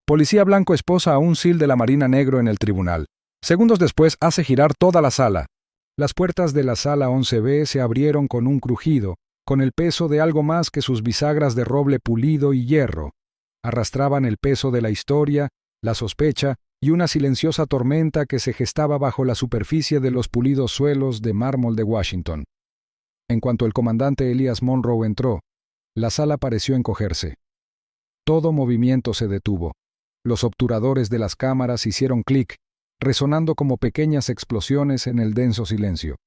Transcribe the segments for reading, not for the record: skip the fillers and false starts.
Policía blanco esposa a un SEAL de la Marina negro en el tribunal. Segundos después hace girar toda la sala. Las puertas de la sala 11B se abrieron con un crujido, con el peso de algo más que sus bisagras de roble pulido y hierro. Arrastraban el peso de la historia, la sospecha y una silenciosa tormenta que se gestaba bajo la superficie de los pulidos suelos de mármol de Washington. En cuanto el comandante Elias Monroe entró, la sala pareció encogerse. Todo movimiento se detuvo. Los obturadores de las cámaras hicieron clic, resonando como pequeñas explosiones en el denso silencio.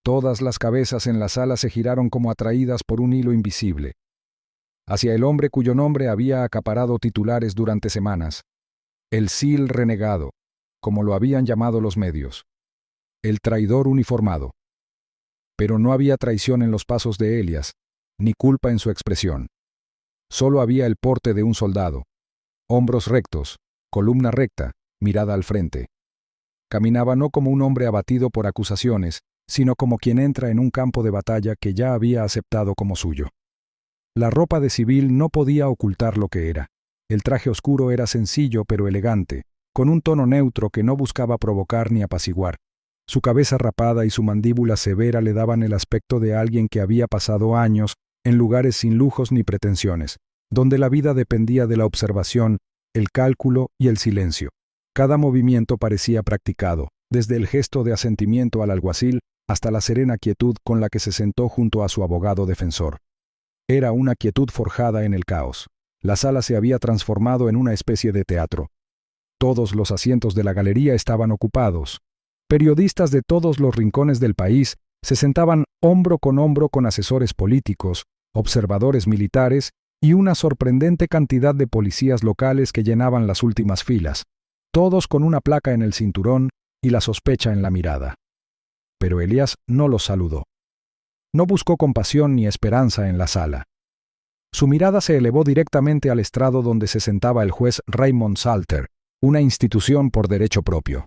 Todas las cabezas en la sala se giraron como atraídas por un hilo invisible. Hacia el hombre cuyo nombre había acaparado titulares durante semanas. El SEAL renegado, como lo habían llamado los medios. El traidor uniformado. Pero no había traición en los pasos de Elias, ni culpa en su expresión. Solo había el porte de un soldado. Hombros rectos, columna recta, mirada al frente. Caminaba no como un hombre abatido por acusaciones, sino como quien entra en un campo de batalla que ya había aceptado como suyo. La ropa de civil no podía ocultar lo que era. El traje oscuro era sencillo pero elegante, con un tono neutro que no buscaba provocar ni apaciguar. Su cabeza rapada y su mandíbula severa le daban el aspecto de alguien que había pasado años en lugares sin lujos ni pretensiones, donde la vida dependía de la observación, el cálculo y el silencio. Cada movimiento parecía practicado, desde el gesto de asentimiento al alguacil hasta la serena quietud con la que se sentó junto a su abogado defensor. Era una quietud forjada en el caos. La sala se había transformado en una especie de teatro. Todos los asientos de la galería estaban ocupados. Periodistas de todos los rincones del país se sentaban hombro con asesores políticos, observadores militares y una sorprendente cantidad de policías locales que llenaban las últimas filas, todos con una placa en el cinturón y la sospecha en la mirada. Pero Elias no los saludó. No buscó compasión ni esperanza en la sala. Su mirada se elevó directamente al estrado donde se sentaba el juez Raymond Salter, una institución por derecho propio.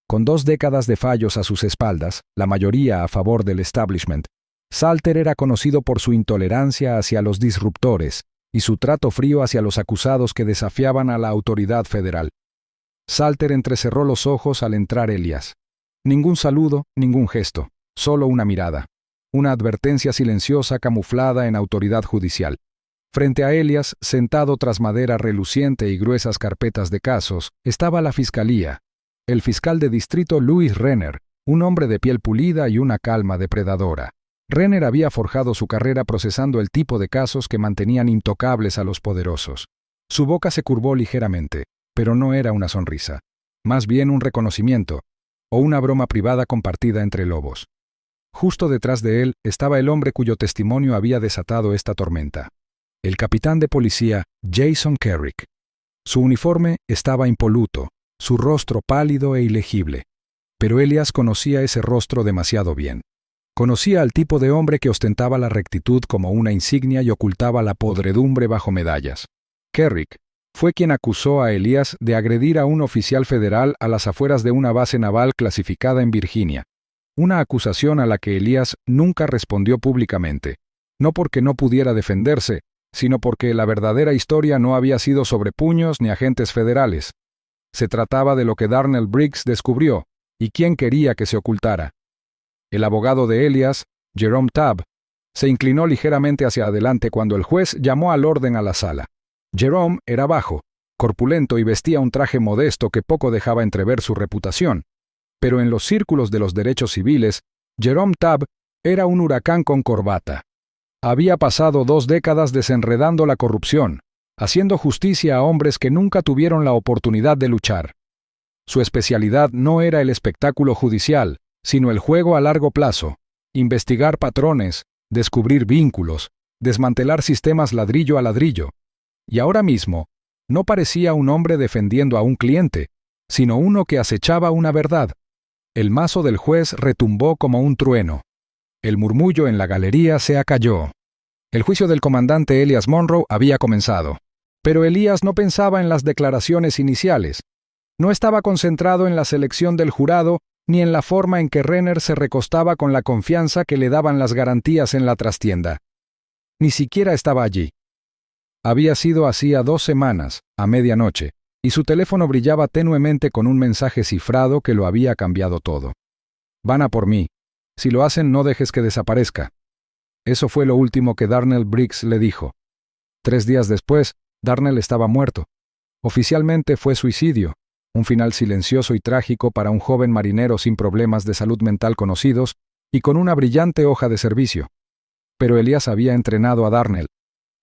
Con 2 décadas de fallos a sus espaldas, la mayoría a favor del establishment, Salter era conocido por su intolerancia hacia los disruptores y su trato frío hacia los acusados que desafiaban a la autoridad federal. Salter entrecerró los ojos al entrar Elias. Ningún saludo, ningún gesto, solo una mirada. Una advertencia silenciosa camuflada en autoridad judicial. Frente a Elias, sentado tras madera reluciente y gruesas carpetas de casos, estaba la fiscalía. El fiscal de distrito Louis Renner, un hombre de piel pulida y una calma depredadora. Renner había forjado su carrera procesando el tipo de casos que mantenían intocables a los poderosos. Su boca se curvó ligeramente, pero no era una sonrisa. Más bien un reconocimiento, o una broma privada compartida entre lobos. Justo detrás de él estaba el hombre cuyo testimonio había desatado esta tormenta. El capitán de policía Jason Kerrick. Su uniforme estaba impoluto, su rostro pálido e ilegible. Pero Elias conocía ese rostro demasiado bien. Conocía al tipo de hombre que ostentaba la rectitud como una insignia y ocultaba la podredumbre bajo medallas. Kerrick fue quien acusó a Elias de agredir a un oficial federal a las afueras de una base naval clasificada en Virginia. Una acusación a la que Elias nunca respondió públicamente, no porque no pudiera defenderse, sino porque la verdadera historia no había sido sobre puños ni agentes federales. Se trataba de lo que Darnell Briggs descubrió, y quién quería que se ocultara. El abogado de Elias, Jerome Tabb, se inclinó ligeramente hacia adelante cuando el juez llamó al orden a la sala. Jerome era bajo, corpulento y vestía un traje modesto que poco dejaba entrever su reputación. Pero en los círculos de los derechos civiles, Jerome Tabb era un huracán con corbata. Había pasado 2 décadas desenredando la corrupción, haciendo justicia a hombres que nunca tuvieron la oportunidad de luchar. Su especialidad no era el espectáculo judicial, sino el juego a largo plazo, investigar patrones, descubrir vínculos, desmantelar sistemas ladrillo a ladrillo. Y ahora mismo, no parecía un hombre defendiendo a un cliente, sino uno que acechaba una verdad. El mazo del juez retumbó como un trueno. El murmullo en la galería se acalló. El juicio del comandante Elias Monroe había comenzado. Pero Elias no pensaba en las declaraciones iniciales. No estaba concentrado en la selección del jurado ni en la forma en que Renner se recostaba con la confianza que le daban las garantías en la trastienda. Ni siquiera estaba allí. Había sido hacía 2 semanas, a medianoche, y su teléfono brillaba tenuemente con un mensaje cifrado que lo había cambiado todo. Van a por mí. Si lo hacen, no dejes que desaparezca. Eso fue lo último que Darnell Briggs le dijo. 3 días después, Darnell estaba muerto. Oficialmente fue suicidio, un final silencioso y trágico para un joven marinero sin problemas de salud mental conocidos y con una brillante hoja de servicio. Pero Elias había entrenado a Darnell.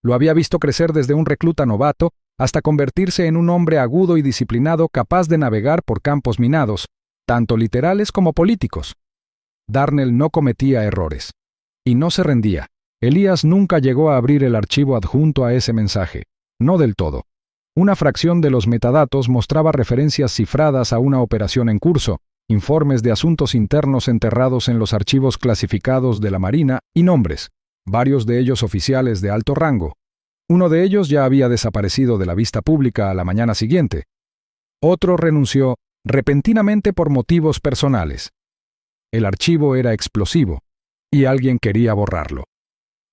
Lo había visto crecer desde un recluta novato hasta convertirse en un hombre agudo y disciplinado capaz de navegar por campos minados, tanto literales como políticos. Darnell no cometía errores. Y no se rendía. Elias nunca llegó a abrir el archivo adjunto a ese mensaje. No del todo. Una fracción de los metadatos mostraba referencias cifradas a una operación en curso, informes de asuntos internos enterrados en los archivos clasificados de la Marina y nombres, varios de ellos oficiales de alto rango. Uno de ellos ya había desaparecido de la vista pública a la mañana siguiente. Otro renunció repentinamente por motivos personales. El archivo era explosivo, y alguien quería borrarlo.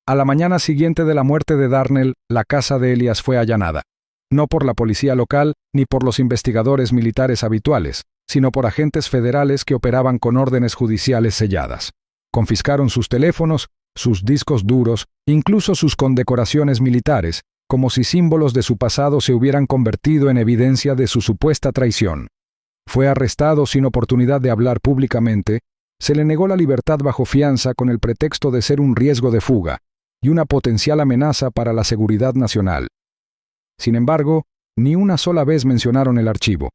A la mañana siguiente de la muerte de Darnell, la casa de Elias fue allanada. No por la policía local ni por los investigadores militares habituales, sino por agentes federales que operaban con órdenes judiciales selladas. Confiscaron sus teléfonos, sus discos duros, incluso sus condecoraciones militares, como si símbolos de su pasado se hubieran convertido en evidencia de su supuesta traición. Fue arrestado sin oportunidad de hablar públicamente, se le negó la libertad bajo fianza con el pretexto de ser un riesgo de fuga y una potencial amenaza para la seguridad nacional. Sin embargo, ni una sola vez mencionaron el archivo,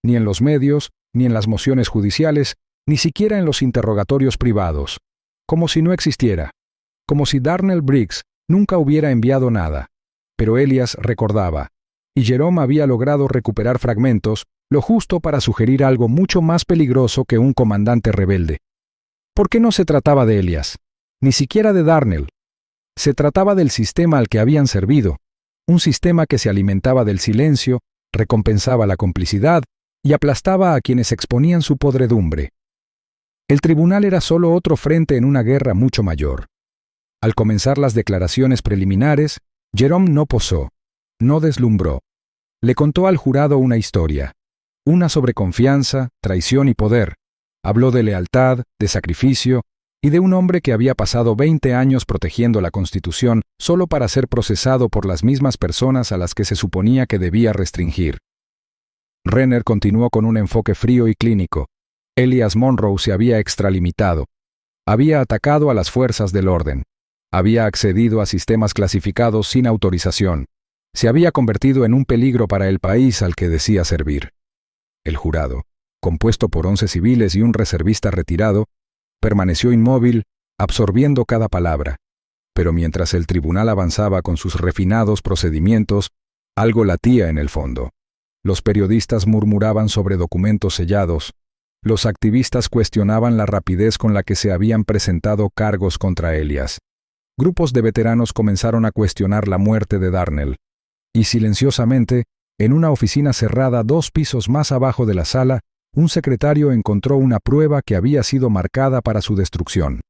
ni en los medios, ni en las mociones judiciales, ni siquiera en los interrogatorios privados, como si no existiera, como si Darnell Briggs nunca hubiera enviado nada. Pero Elias recordaba, y Jerome había logrado recuperar fragmentos, lo justo para sugerir algo mucho más peligroso que un comandante rebelde. ¿Por qué no se trataba de Elias? Ni siquiera de Darnell. Se trataba del sistema al que habían servido, un sistema que se alimentaba del silencio, recompensaba la complicidad y aplastaba a quienes exponían su podredumbre. El tribunal era solo otro frente en una guerra mucho mayor. Al comenzar las declaraciones preliminares, Jerome no posó, no deslumbró. Le contó al jurado una historia, una sobre confianza, traición y poder. Habló de lealtad, de sacrificio y de un hombre que había pasado 20 años protegiendo la Constitución solo para ser procesado por las mismas personas a las que se suponía que debía restringir. Renner continuó con un enfoque frío y clínico. Elias Monroe se había extralimitado. Había atacado a las fuerzas del orden. Había accedido a sistemas clasificados sin autorización. Se había convertido en un peligro para el país al que decía servir. El jurado, compuesto por 11 civiles y un reservista retirado, permaneció inmóvil, absorbiendo cada palabra. Pero mientras el tribunal avanzaba con sus refinados procedimientos, algo latía en el fondo. Los periodistas murmuraban sobre documentos sellados. Los activistas cuestionaban la rapidez con la que se habían presentado cargos contra Elias. Grupos de veteranos comenzaron a cuestionar la muerte de Darnell. Y silenciosamente, en una oficina cerrada 2 pisos más abajo de la sala, un secretario encontró una prueba que había sido marcada para su destrucción.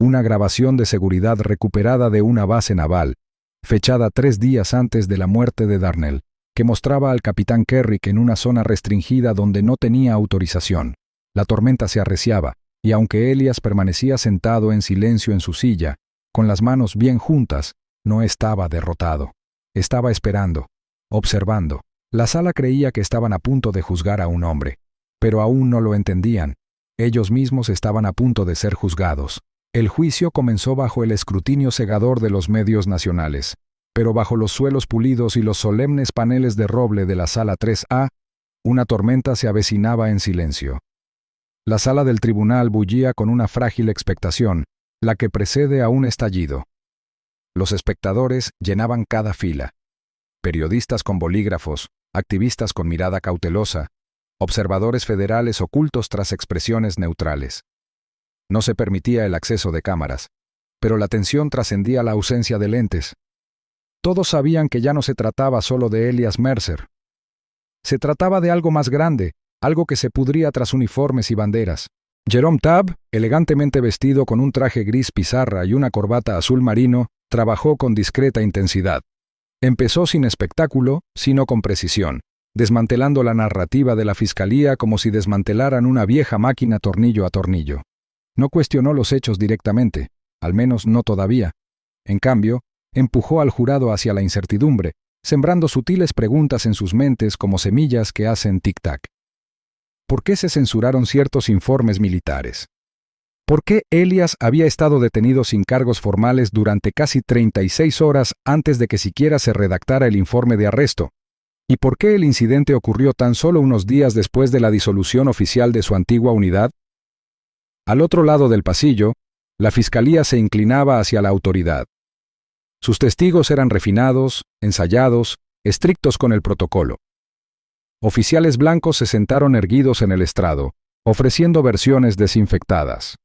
Una grabación de seguridad recuperada de una base naval, fechada 3 días antes de la muerte de Darnell, que mostraba al capitán Kerrick en una zona restringida donde no tenía autorización. La tormenta se arreciaba, y aunque Elias permanecía sentado en silencio en su silla, con las manos bien juntas, no estaba derrotado. Estaba esperando, observando. La sala creía que estaban a punto de juzgar a un hombre. Pero aún no lo entendían. Ellos mismos estaban a punto de ser juzgados. El juicio comenzó bajo el escrutinio cegador de los medios nacionales, pero bajo los suelos pulidos y los solemnes paneles de roble de la sala 3A, una tormenta se avecinaba en silencio. La sala del tribunal bullía con una frágil expectación, la que precede a un estallido. Los espectadores llenaban cada fila. Periodistas con bolígrafos, activistas con mirada cautelosa, observadores federales ocultos tras expresiones neutrales. No se permitía el acceso de cámaras, pero la tensión trascendía la ausencia de lentes. Todos sabían que ya no se trataba solo de Elias Mercer. Se trataba de algo más grande, algo que se pudría tras uniformes y banderas. Jerome Tabb, elegantemente vestido con un traje gris pizarra y una corbata azul marino, trabajó con discreta intensidad. Empezó sin espectáculo, sino con precisión, desmantelando la narrativa de la fiscalía como si desmantelaran una vieja máquina tornillo a tornillo. No cuestionó los hechos directamente, al menos no todavía. En cambio, empujó al jurado hacia la incertidumbre, sembrando sutiles preguntas en sus mentes como semillas que hacen tic-tac. ¿Por qué se censuraron ciertos informes militares? ¿Por qué Elias había estado detenido sin cargos formales durante casi 36 horas antes de que siquiera se redactara el informe de arresto? ¿Y por qué el incidente ocurrió tan solo unos días después de la disolución oficial de su antigua unidad? Al otro lado del pasillo, la fiscalía se inclinaba hacia la autoridad. Sus testigos eran refinados, ensayados, estrictos con el protocolo. Oficiales blancos se sentaron erguidos en el estrado, ofreciendo versiones desinfectadas.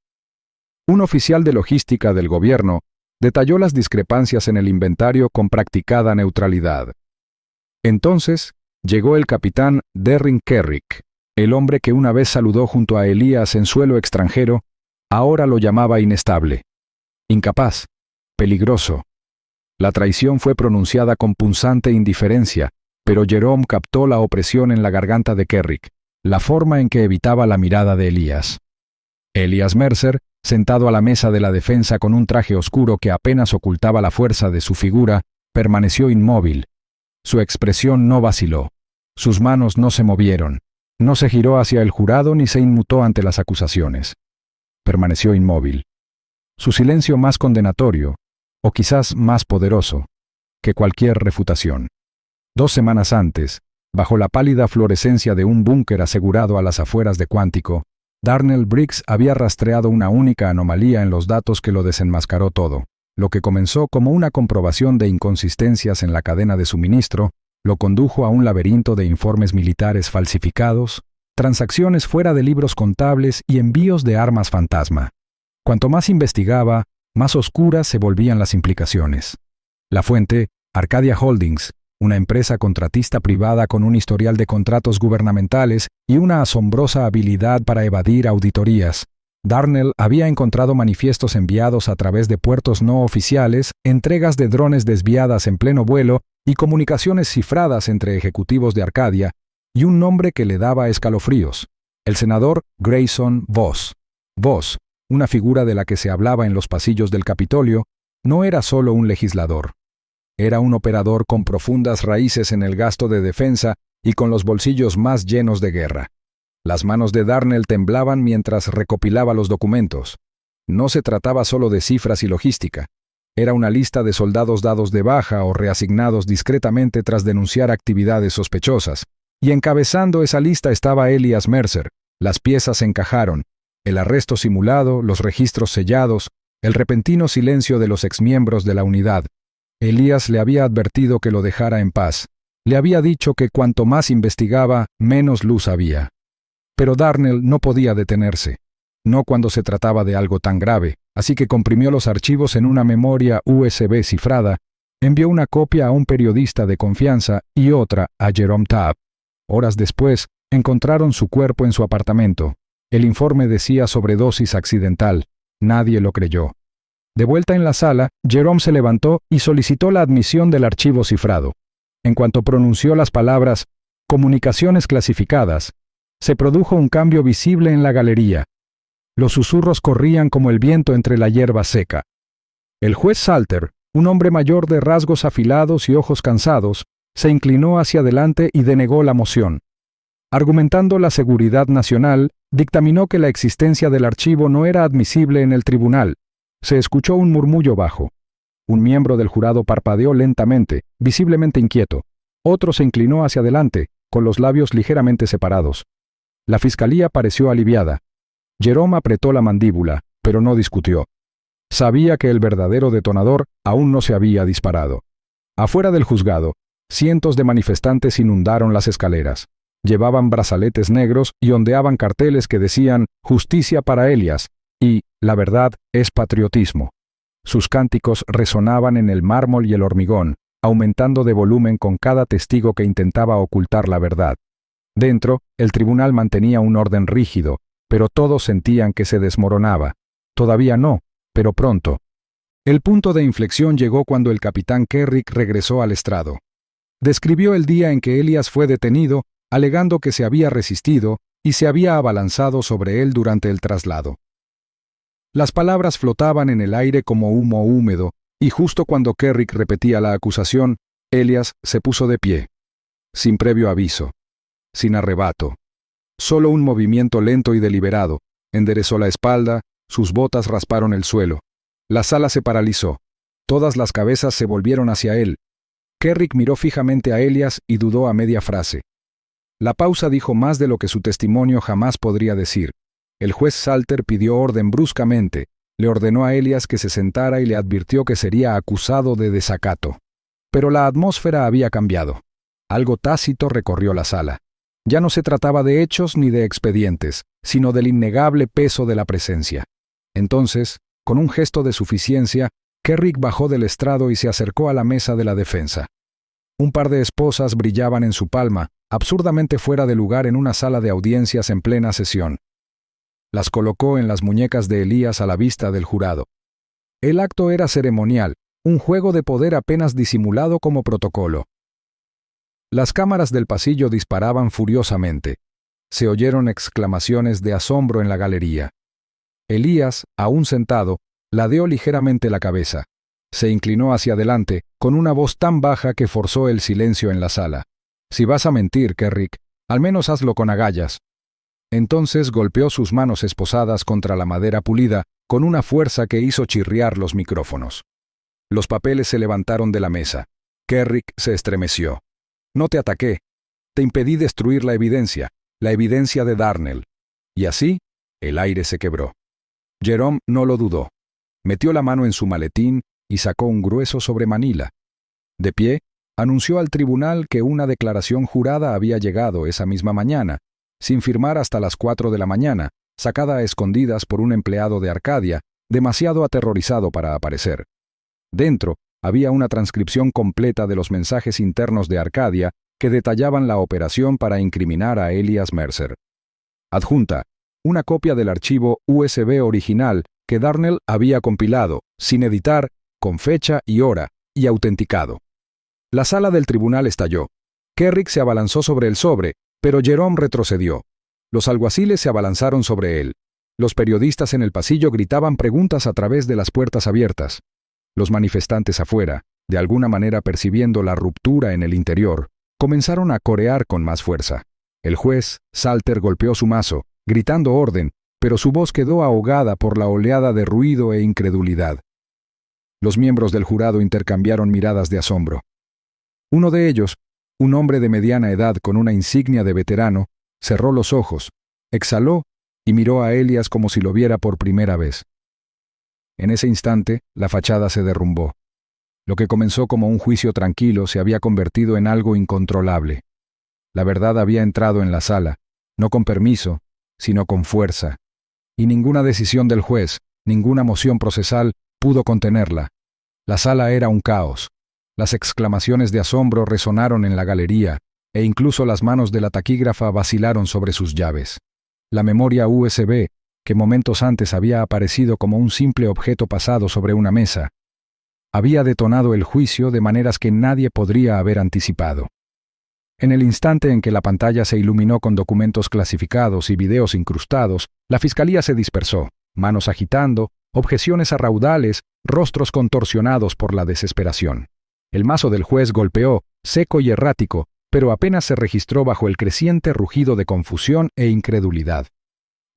Un oficial de logística del gobierno detalló las discrepancias en el inventario con practicada neutralidad. Entonces, llegó el capitán Derrick Kerrick, el hombre que una vez saludó junto a Elías en suelo extranjero, ahora lo llamaba inestable, incapaz, peligroso. La traición fue pronunciada con punzante indiferencia, pero Jerome captó la opresión en la garganta de Kerrick, la forma en que evitaba la mirada de Elías. Elias Mercer, sentado a la mesa de la defensa con un traje oscuro que apenas ocultaba la fuerza de su figura, permaneció inmóvil. Su expresión no vaciló. Sus manos no se movieron. No se giró hacia el jurado ni se inmutó ante las acusaciones. Permaneció inmóvil. Su silencio más condenatorio, o quizás más poderoso, que cualquier refutación. 2 semanas antes, bajo la pálida fluorescencia de un búnker asegurado a las afueras de Quantico, Darnell Briggs había rastreado una única anomalía en los datos que lo desenmascaró todo. Lo que comenzó como una comprobación de inconsistencias en la cadena de suministro, lo condujo a un laberinto de informes militares falsificados, transacciones fuera de libros contables y envíos de armas fantasma. Cuanto más investigaba, más oscuras se volvían las implicaciones. La fuente, Arcadia Holdings, una empresa contratista privada con un historial de contratos gubernamentales y una asombrosa habilidad para evadir auditorías. Darnell había encontrado manifiestos enviados a través de puertos no oficiales, entregas de drones desviadas en pleno vuelo y comunicaciones cifradas entre ejecutivos de Arcadia, y un nombre que le daba escalofríos: el senador Grayson Voss. Voss, una figura de la que se hablaba en los pasillos del Capitolio, no era solo un legislador. Era un operador con profundas raíces en el gasto de defensa y con los bolsillos más llenos de guerra. Las manos de Darnell temblaban mientras recopilaba los documentos. No se trataba solo de cifras y logística. Era una lista de soldados dados de baja o reasignados discretamente tras denunciar actividades sospechosas. Y encabezando esa lista estaba Elias Mercer. Las piezas encajaron: el arresto simulado, los registros sellados, el repentino silencio de los exmiembros de la unidad. Elías le había advertido que lo dejara en paz. Le había dicho que cuanto más investigaba, menos luz había. Pero Darnell no podía detenerse. No cuando se trataba de algo tan grave, así que comprimió los archivos en una memoria USB cifrada, envió una copia a un periodista de confianza y otra a Jerome Tabb. Horas después, encontraron su cuerpo en su apartamento. El informe decía sobredosis accidental. Nadie lo creyó. De vuelta en la sala, Jerome se levantó y solicitó la admisión del archivo cifrado. En cuanto pronunció las palabras «comunicaciones clasificadas», se produjo un cambio visible en la galería. Los susurros corrían como el viento entre la hierba seca. El juez Salter, un hombre mayor de rasgos afilados y ojos cansados, se inclinó hacia adelante y denegó la moción. Argumentando la seguridad nacional, dictaminó que la existencia del archivo no era admisible en el tribunal. Se escuchó un murmullo bajo. Un miembro del jurado parpadeó lentamente, visiblemente inquieto. Otro se inclinó hacia adelante, con los labios ligeramente separados. La fiscalía pareció aliviada. Jerome apretó la mandíbula, pero no discutió. Sabía que el verdadero detonador aún no se había disparado. Afuera del juzgado, cientos de manifestantes inundaron las escaleras. Llevaban brazaletes negros y ondeaban carteles que decían «Justicia para Elias» y «La verdad es patriotismo». Sus cánticos resonaban en el mármol y el hormigón, aumentando de volumen con cada testigo que intentaba ocultar la verdad. Dentro, el tribunal mantenía un orden rígido, pero todos sentían que se desmoronaba. Todavía no, pero pronto. El punto de inflexión llegó cuando el capitán Kerrick regresó al estrado. Describió el día en que Elias fue detenido, alegando que se había resistido y se había abalanzado sobre él durante el traslado. Las palabras flotaban en el aire como humo húmedo, y justo cuando Kerrick repetía la acusación, Elias se puso de pie, sin previo aviso, sin arrebato. Solo un movimiento lento y deliberado, enderezó la espalda, sus botas rasparon el suelo. La sala se paralizó. Todas las cabezas se volvieron hacia él. Kerrick miró fijamente a Elias y dudó a media frase. La pausa dijo más de lo que su testimonio jamás podría decir. El juez Salter pidió orden bruscamente, le ordenó a Elias que se sentara y le advirtió que sería acusado de desacato. Pero la atmósfera había cambiado. Algo tácito recorrió la sala. Ya no se trataba de hechos ni de expedientes, sino del innegable peso de la presencia. Entonces, con un gesto de suficiencia, Kerrick bajó del estrado y se acercó a la mesa de la defensa. Un par de esposas brillaban en su palma, absurdamente fuera de lugar en una sala de audiencias en plena sesión. Las colocó en las muñecas de Elías a la vista del jurado. El acto era ceremonial, un juego de poder apenas disimulado como protocolo. Las cámaras del pasillo disparaban furiosamente. Se oyeron exclamaciones de asombro en la galería. Elías, aún sentado, ladeó ligeramente la cabeza. Se inclinó hacia adelante, con una voz tan baja que forzó el silencio en la sala. «Si vas a mentir, Kerrick, al menos hazlo con agallas». Entonces golpeó sus manos esposadas contra la madera pulida, con una fuerza que hizo chirriar los micrófonos. Los papeles se levantaron de la mesa. Kerrick se estremeció. «No te ataqué. Te impedí destruir la evidencia de Darnell». Y así, el aire se quebró. Jerome no lo dudó. Metió la mano en su maletín y sacó un grueso sobremanila. De pie, anunció al tribunal que una declaración jurada había llegado esa misma mañana, sin firmar hasta las 4 de la mañana, sacada a escondidas por un empleado de Arcadia, demasiado aterrorizado para aparecer. Dentro había una transcripción completa de los mensajes internos de Arcadia que detallaban la operación para incriminar a Elias Mercer. Adjunta, una copia del archivo USB original que Darnell había compilado, sin editar, con fecha y hora, y autenticado. La sala del tribunal estalló. Kerrick se abalanzó sobre el sobre, pero Jerome retrocedió. Los alguaciles se abalanzaron sobre él. Los periodistas en el pasillo gritaban preguntas a través de las puertas abiertas. Los manifestantes afuera, de alguna manera percibiendo la ruptura en el interior, comenzaron a corear con más fuerza. El juez, Salter, golpeó su mazo, gritando orden, pero su voz quedó ahogada por la oleada de ruido e incredulidad. Los miembros del jurado intercambiaron miradas de asombro. Uno de ellos, un hombre de mediana edad con una insignia de veterano, cerró los ojos, exhaló y miró a Elias como si lo viera por primera vez. En ese instante, la fachada se derrumbó. Lo que comenzó como un juicio tranquilo se había convertido en algo incontrolable. La verdad había entrado en la sala, no con permiso, sino con fuerza. Y ninguna decisión del juez, ninguna moción procesal pudo contenerla. La sala era un caos. Las exclamaciones de asombro resonaron en la galería, e incluso las manos de la taquígrafa vacilaron sobre sus llaves. La memoria USB, que momentos antes había aparecido como un simple objeto pasado sobre una mesa, había detonado el juicio de maneras que nadie podría haber anticipado. En el instante en que la pantalla se iluminó con documentos clasificados y videos incrustados, la fiscalía se dispersó, manos agitando, objeciones a raudales, rostros contorsionados por la desesperación. El mazo del juez golpeó, seco y errático, pero apenas se registró bajo el creciente rugido de confusión e incredulidad.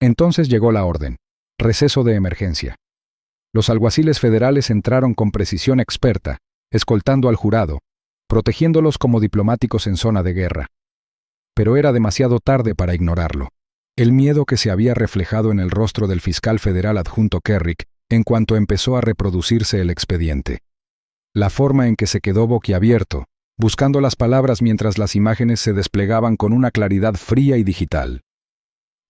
Entonces llegó la orden: receso de emergencia. Los alguaciles federales entraron con precisión experta, escoltando al jurado, protegiéndolos como diplomáticos en zona de guerra. Pero era demasiado tarde para ignorarlo. El miedo que se había reflejado en el rostro del fiscal federal adjunto Kerrick en cuanto empezó a reproducirse el expediente. La forma en que se quedó boquiabierto, buscando las palabras mientras las imágenes se desplegaban con una claridad fría y digital.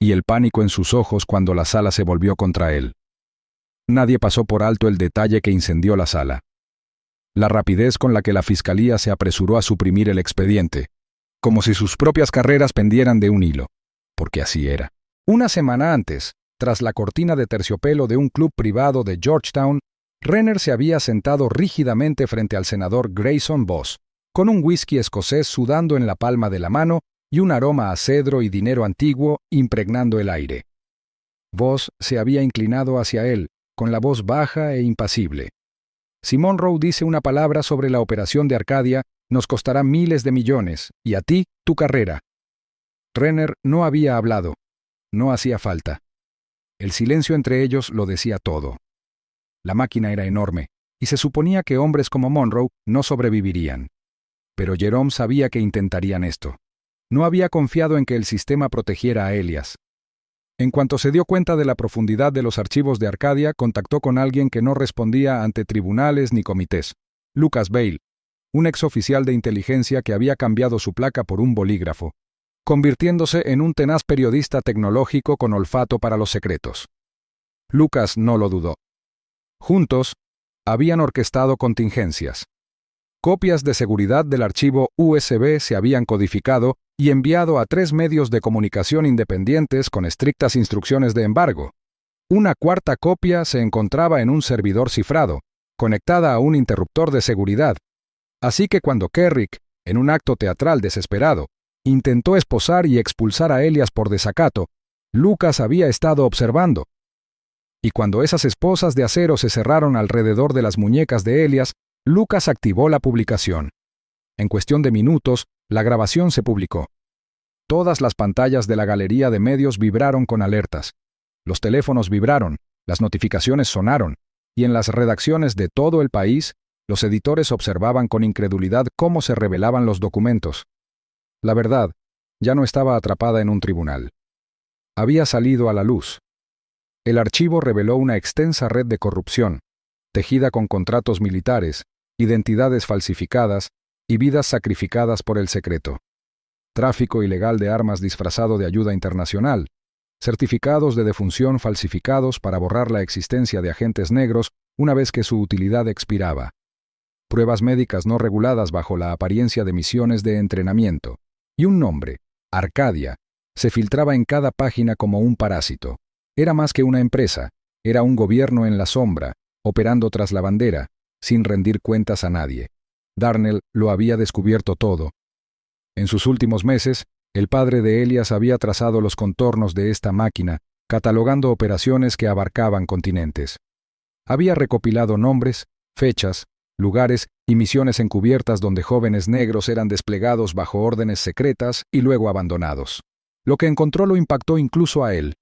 Y el pánico en sus ojos cuando la sala se volvió contra él. Nadie pasó por alto el detalle que incendió la sala. La rapidez con la que la fiscalía se apresuró a suprimir el expediente, como si sus propias carreras pendieran de un hilo, porque así era. Una semana antes, tras la cortina de terciopelo de un club privado de Georgetown, Renner se había sentado rígidamente frente al senador Grayson Voss, con un whisky escocés sudando en la palma de la mano y un aroma a cedro y dinero antiguo impregnando el aire. Voss se había inclinado hacia él, con la voz baja e impasible. Si Monroe dice una palabra sobre la operación de Arcadia, nos costará miles de millones, y a ti, tu carrera. Renner no había hablado. No hacía falta. El silencio entre ellos lo decía todo. La máquina era enorme, y se suponía que hombres como Monroe no sobrevivirían. Pero Jerome sabía que intentarían esto. No había confiado en que el sistema protegiera a Elias. En cuanto se dio cuenta de la profundidad de los archivos de Arcadia, contactó con alguien que no respondía ante tribunales ni comités. Lucas Bale, un exoficial de inteligencia que había cambiado su placa por un bolígrafo, convirtiéndose en un tenaz periodista tecnológico con olfato para los secretos. Lucas no lo dudó. Juntos, habían orquestado contingencias. Copias de seguridad del archivo USB se habían codificado y enviado a 3 medios de comunicación independientes con estrictas instrucciones de embargo. Una cuarta copia se encontraba en un servidor cifrado, conectada a un interruptor de seguridad. Así que cuando Kerrick, en un acto teatral desesperado, intentó esposar y expulsar a Elias por desacato, Lucas había estado observando. Y cuando esas esposas de acero se cerraron alrededor de las muñecas de Elias, Lucas activó la publicación. En cuestión de minutos, la grabación se publicó. Todas las pantallas de la galería de medios vibraron con alertas. Los teléfonos vibraron, las notificaciones sonaron, y en las redacciones de todo el país, los editores observaban con incredulidad cómo se revelaban los documentos. La verdad ya no estaba atrapada en un tribunal. Había salido a la luz. El archivo reveló una extensa red de corrupción, tejida con contratos militares, identidades falsificadas y vidas sacrificadas por el secreto. Tráfico ilegal de armas disfrazado de ayuda internacional, certificados de defunción falsificados para borrar la existencia de agentes negros una vez que su utilidad expiraba. Pruebas médicas no reguladas bajo la apariencia de misiones de entrenamiento. Y un nombre, Arcadia, se filtraba en cada página como un parásito. Era más que una empresa, era un gobierno en la sombra, operando tras la bandera, sin rendir cuentas a nadie. Darnell lo había descubierto todo. En sus últimos meses, el padre de Elias había trazado los contornos de esta máquina, catalogando operaciones que abarcaban continentes. Había recopilado nombres, fechas, lugares y misiones encubiertas donde jóvenes negros eran desplegados bajo órdenes secretas y luego abandonados. Lo que encontró lo impactó incluso a él.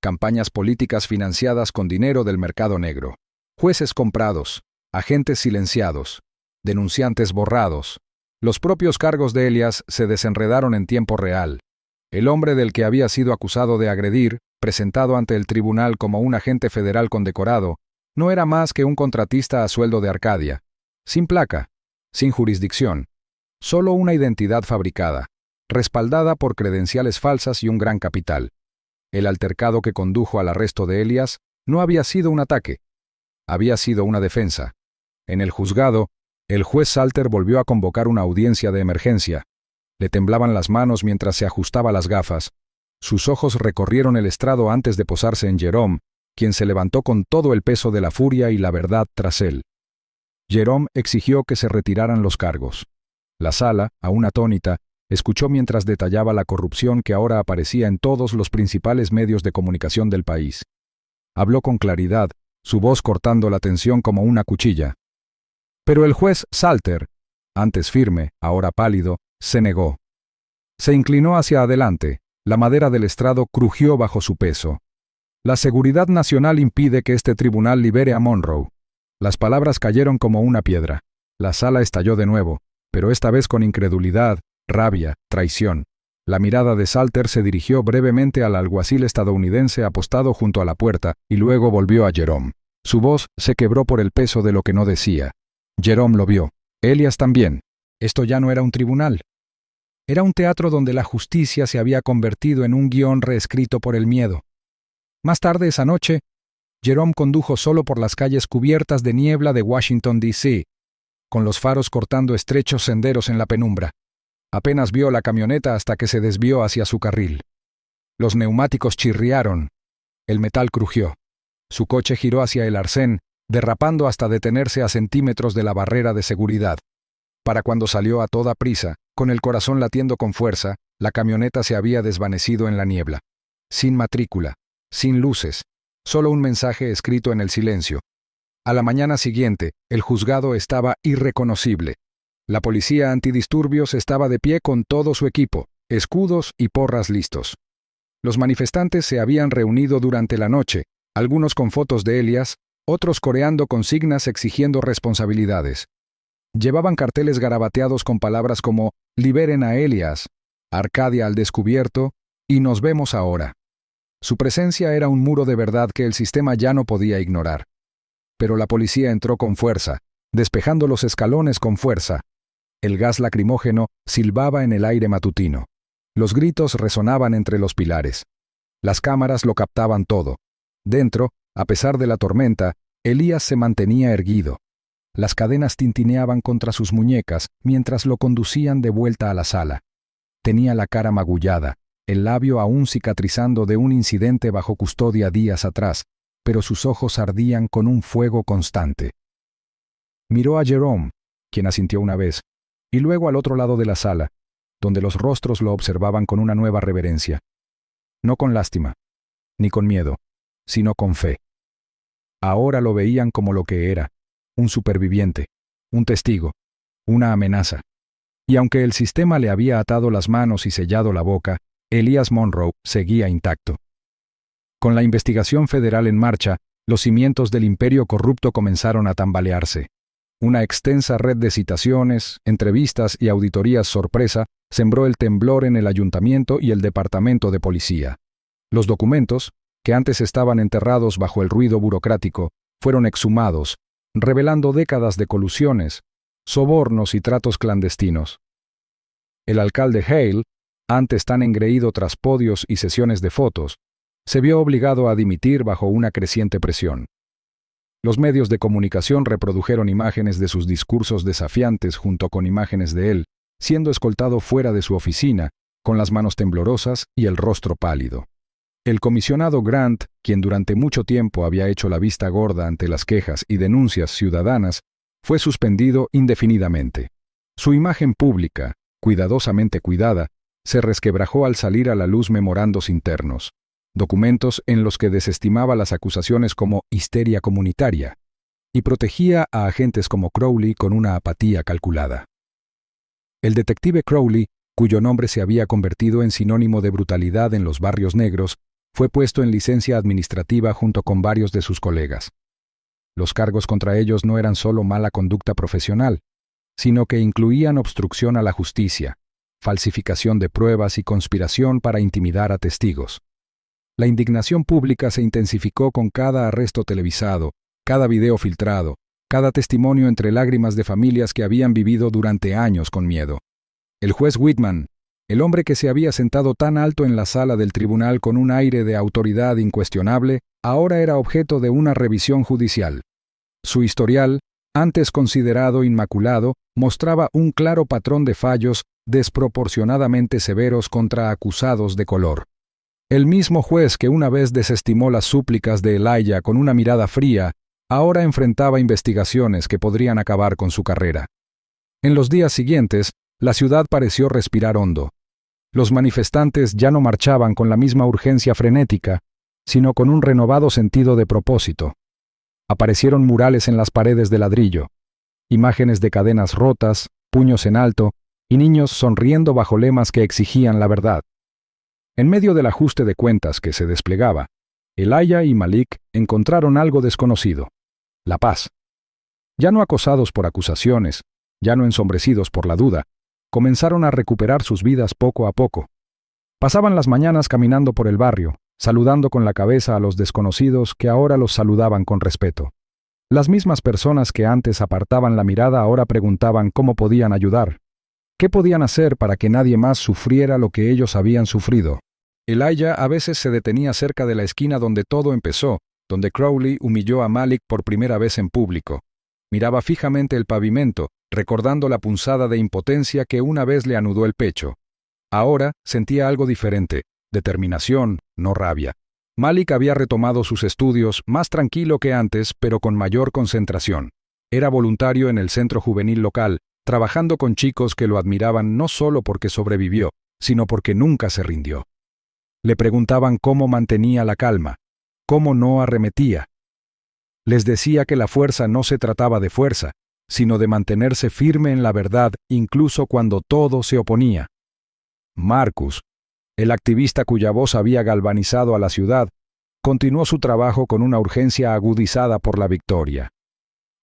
Campañas políticas financiadas con dinero del mercado negro. Jueces comprados, agentes silenciados, denunciantes borrados. Los propios cargos de Elias se desenredaron en tiempo real. El hombre del que había sido acusado de agredir, presentado ante el tribunal como un agente federal condecorado, no era más que un contratista a sueldo de Arcadia, sin placa, sin jurisdicción, solo una identidad fabricada, respaldada por credenciales falsas y un gran capital. El altercado que condujo al arresto de Elias no había sido un ataque, había sido una defensa. En el juzgado, el juez Salter volvió a convocar una audiencia de emergencia. Le temblaban las manos mientras se ajustaba las gafas. Sus ojos recorrieron el estrado antes de posarse en Jerome, quien se levantó con todo el peso de la furia y la verdad tras él. Jerome exigió que se retiraran los cargos. La sala, aún atónita, escuchó mientras detallaba la corrupción que ahora aparecía en todos los principales medios de comunicación del país. Habló con claridad, su voz cortando la tensión como una cuchilla. Pero el juez Salter, antes firme, ahora pálido, se negó. Se inclinó hacia adelante, la madera del estrado crujió bajo su peso. La seguridad nacional impide que este tribunal libere a Monroe. Las palabras cayeron como una piedra. La sala estalló de nuevo, pero esta vez con incredulidad, rabia, traición. La mirada de Salter se dirigió brevemente al alguacil estadounidense apostado junto a la puerta y luego volvió a Jerome. Su voz se quebró por el peso de lo que no decía. Jerome lo vio. Elias también. Esto ya no era un tribunal. Era un teatro donde la justicia se había convertido en un guión reescrito por el miedo. Más tarde esa noche, Jerome condujo solo por las calles cubiertas de niebla de Washington, D.C., con los faros cortando estrechos senderos en la penumbra. Apenas vio la camioneta hasta que se desvió hacia su carril. Los neumáticos chirriaron. El metal crujió. Su coche giró hacia el arcén derrapando hasta detenerse a centímetros de la barrera de seguridad. Para cuando salió a toda prisa, con el corazón latiendo con fuerza, la camioneta se había desvanecido en la niebla. Sin matrícula, sin luces, solo un mensaje escrito en el silencio. A la mañana siguiente, el juzgado estaba irreconocible. La policía antidisturbios estaba de pie con todo su equipo, escudos y porras listos. Los manifestantes se habían reunido durante la noche, algunos con fotos de Elias, otros coreando consignas exigiendo responsabilidades. Llevaban carteles garabateados con palabras como «Liberen a Elias», «Arcadia al descubierto» y «Nos vemos ahora». Su presencia era un muro de verdad que el sistema ya no podía ignorar. Pero la policía entró con fuerza, despejando los escalones con fuerza. El gas lacrimógeno silbaba en el aire matutino. Los gritos resonaban entre los pilares. Las cámaras lo captaban todo. Dentro, a pesar de la tormenta, Elías se mantenía erguido. Las cadenas tintineaban contra sus muñecas mientras lo conducían de vuelta a la sala. Tenía la cara magullada, el labio aún cicatrizando de un incidente bajo custodia días atrás, pero sus ojos ardían con un fuego constante. Miró a Jerome, quien asintió una vez, y luego al otro lado de la sala, donde los rostros lo observaban con una nueva reverencia. No con lástima, ni con miedo, sino con fe. Ahora lo veían como lo que era, un superviviente, un testigo, una amenaza. Y aunque el sistema le había atado las manos y sellado la boca, Elias Monroe seguía intacto. Con la investigación federal en marcha, los cimientos del imperio corrupto comenzaron a tambalearse. Una extensa red de citaciones, entrevistas y auditorías sorpresa sembró el temblor en el ayuntamiento y el departamento de policía. Los documentos, que antes estaban enterrados bajo el ruido burocrático, fueron exhumados, revelando décadas de colusiones, sobornos y tratos clandestinos. El alcalde Hale, antes tan engreído tras podios y sesiones de fotos, se vio obligado a dimitir bajo una creciente presión. Los medios de comunicación reprodujeron imágenes de sus discursos desafiantes junto con imágenes de él, siendo escoltado fuera de su oficina, con las manos temblorosas y el rostro pálido. El comisionado Grant, quien durante mucho tiempo había hecho la vista gorda ante las quejas y denuncias ciudadanas, fue suspendido indefinidamente. Su imagen pública, cuidadosamente cuidada, se resquebrajó al salir a la luz memorandos internos, documentos en los que desestimaba las acusaciones como histeria comunitaria y protegía a agentes como Crowley con una apatía calculada. El detective Crowley, cuyo nombre se había convertido en sinónimo de brutalidad en los barrios negros, fue puesto en licencia administrativa junto con varios de sus colegas. Los cargos contra ellos no eran solo mala conducta profesional, sino que incluían obstrucción a la justicia, falsificación de pruebas y conspiración para intimidar a testigos. La indignación pública se intensificó con cada arresto televisado, cada video filtrado, cada testimonio entre lágrimas de familias que habían vivido durante años con miedo. El juez Whitman, el hombre que se había sentado tan alto en la sala del tribunal con un aire de autoridad incuestionable, ahora era objeto de una revisión judicial. Su historial, antes considerado inmaculado, mostraba un claro patrón de fallos desproporcionadamente severos contra acusados de color. El mismo juez que una vez desestimó las súplicas de Elijah con una mirada fría, ahora enfrentaba investigaciones que podrían acabar con su carrera. En los días siguientes, la ciudad pareció respirar hondo. Los manifestantes ya no marchaban con la misma urgencia frenética, sino con un renovado sentido de propósito. Aparecieron murales en las paredes de ladrillo, imágenes de cadenas rotas, puños en alto, y niños sonriendo bajo lemas que exigían la verdad. En medio del ajuste de cuentas que se desplegaba, Elijah y Malik encontraron algo desconocido: la paz. Ya no acosados por acusaciones, ya no ensombrecidos por la duda, comenzaron a recuperar sus vidas poco a poco. Pasaban las mañanas caminando por el barrio, saludando con la cabeza a los desconocidos que ahora los saludaban con respeto. Las mismas personas que antes apartaban la mirada ahora preguntaban cómo podían ayudar. ¿Qué podían hacer para que nadie más sufriera lo que ellos habían sufrido? Elijah a veces se detenía cerca de la esquina donde todo empezó, donde Crowley humilló a Malik por primera vez en público. Miraba fijamente el pavimento, recordando la punzada de impotencia que una vez le anudó el pecho. Ahora sentía algo diferente, determinación, no rabia. Malik había retomado sus estudios más tranquilo que antes, pero con mayor concentración. Era voluntario en el centro juvenil local, trabajando con chicos que lo admiraban no solo porque sobrevivió, sino porque nunca se rindió. Le preguntaban cómo mantenía la calma, cómo no arremetía. Les decía que la fuerza no se trataba de fuerza, sino de mantenerse firme en la verdad incluso cuando todo se oponía. Marcus, el activista cuya voz había galvanizado a la ciudad, continuó su trabajo con una urgencia agudizada por la victoria.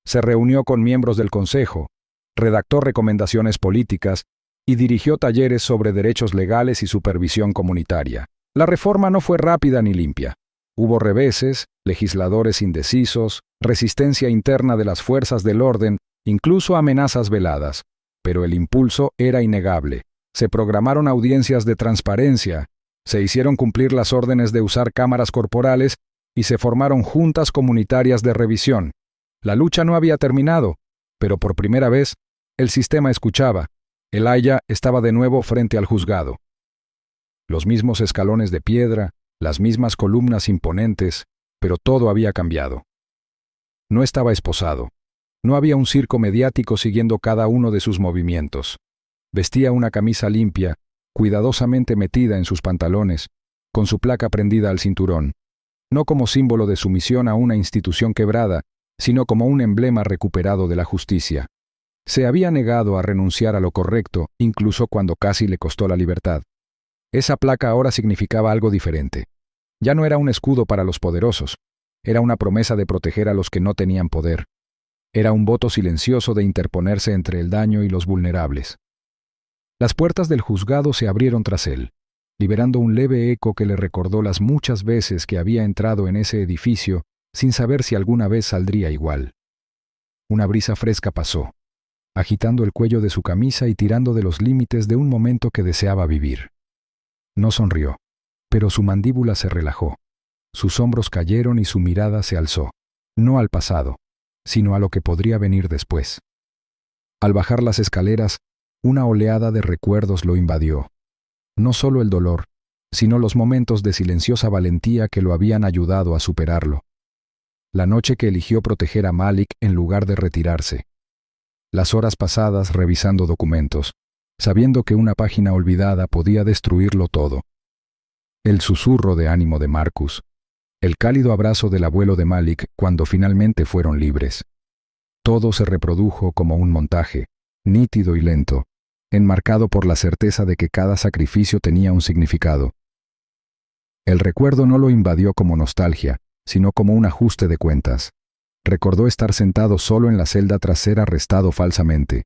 Se reunió con miembros del Consejo, redactó recomendaciones políticas y dirigió talleres sobre derechos legales y supervisión comunitaria. La reforma no fue rápida ni limpia. Hubo reveses, legisladores indecisos, resistencia interna de las fuerzas del orden, incluso amenazas veladas, pero el impulso era innegable. Se programaron audiencias de transparencia, se hicieron cumplir las órdenes de usar cámaras corporales y se formaron juntas comunitarias de revisión. La lucha no había terminado, pero por primera vez, el sistema escuchaba. Elijah estaba de nuevo frente al juzgado. Los mismos escalones de piedra, las mismas columnas imponentes, pero todo había cambiado. No estaba esposado. No había un circo mediático siguiendo cada uno de sus movimientos. Vestía una camisa limpia, cuidadosamente metida en sus pantalones, con su placa prendida al cinturón, no como símbolo de sumisión a una institución quebrada, sino como un emblema recuperado de la justicia. Se había negado a renunciar a lo correcto, incluso cuando casi le costó la libertad. Esa placa ahora significaba algo diferente. Ya no era un escudo para los poderosos, era una promesa de proteger a los que no tenían poder. Era un voto silencioso de interponerse entre el daño y los vulnerables. Las puertas del juzgado se abrieron tras él, liberando un leve eco que le recordó las muchas veces que había entrado en ese edificio sin saber si alguna vez saldría igual. Una brisa fresca pasó, agitando el cuello de su camisa y tirando de los límites de un momento que deseaba vivir. No sonrió, pero su mandíbula se relajó. Sus hombros cayeron y su mirada se alzó, no al pasado, sino a lo que podría venir después. Al bajar las escaleras, una oleada de recuerdos lo invadió. No solo el dolor, sino los momentos de silenciosa valentía que lo habían ayudado a superarlo. La noche que eligió proteger a Malik en lugar de retirarse. Las horas pasadas revisando documentos, sabiendo que una página olvidada podía destruirlo todo. El susurro de ánimo de Marcus. El cálido abrazo del abuelo de Malik cuando finalmente fueron libres. Todo se reprodujo como un montaje, nítido y lento, enmarcado por la certeza de que cada sacrificio tenía un significado. El recuerdo no lo invadió como nostalgia, sino como un ajuste de cuentas. Recordó estar sentado solo en la celda tras ser arrestado falsamente.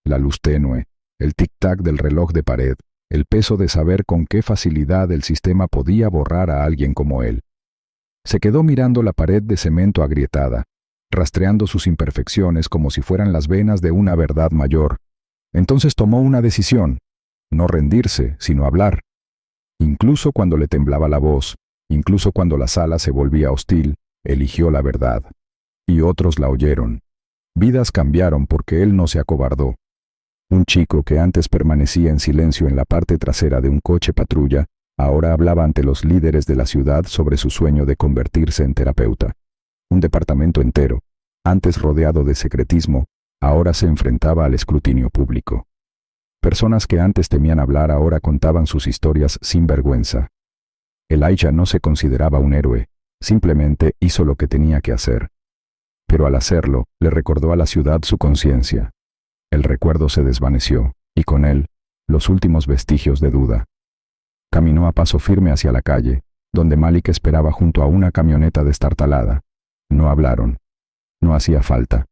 La luz tenue, el tic-tac del reloj de pared, el peso de saber con qué facilidad el sistema podía borrar a alguien como él. Se quedó mirando la pared de cemento agrietada, rastreando sus imperfecciones como si fueran las venas de una verdad mayor. Entonces tomó una decisión, no rendirse, sino hablar. Incluso cuando le temblaba la voz, incluso cuando la sala se volvía hostil, eligió la verdad. Y otros la oyeron. Vidas cambiaron porque él no se acobardó. Un chico que antes permanecía en silencio en la parte trasera de un coche patrulla, ahora hablaba ante los líderes de la ciudad sobre su sueño de convertirse en terapeuta. Un departamento entero, antes rodeado de secretismo, ahora se enfrentaba al escrutinio público. Personas que antes temían hablar ahora contaban sus historias sin vergüenza. Elijah no se consideraba un héroe, simplemente hizo lo que tenía que hacer. Pero al hacerlo, le recordó a la ciudad su conciencia. El recuerdo se desvaneció, y con él, los últimos vestigios de duda. Caminó a paso firme hacia la calle, donde Malik esperaba junto a una camioneta destartalada. No hablaron. No hacía falta.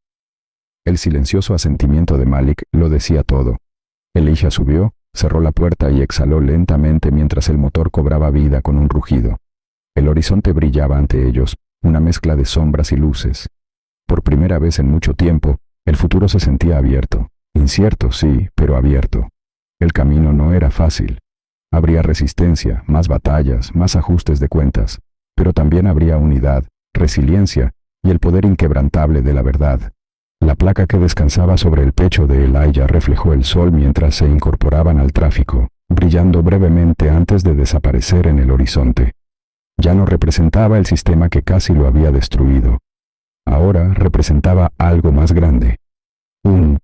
El silencioso asentimiento de Malik lo decía todo. Elijah subió, cerró la puerta y exhaló lentamente mientras el motor cobraba vida con un rugido. El horizonte brillaba ante ellos, una mezcla de sombras y luces. Por primera vez en mucho tiempo, el futuro se sentía abierto. Incierto, sí, pero abierto. El camino no era fácil. Habría resistencia, más batallas, más ajustes de cuentas, pero también habría unidad, resiliencia y el poder inquebrantable de la verdad. La placa que descansaba sobre el pecho de Elijah reflejó el sol mientras se incorporaban al tráfico, brillando brevemente antes de desaparecer en el horizonte. Ya no representaba el sistema que casi lo había destruido. Ahora representaba algo más grande. Un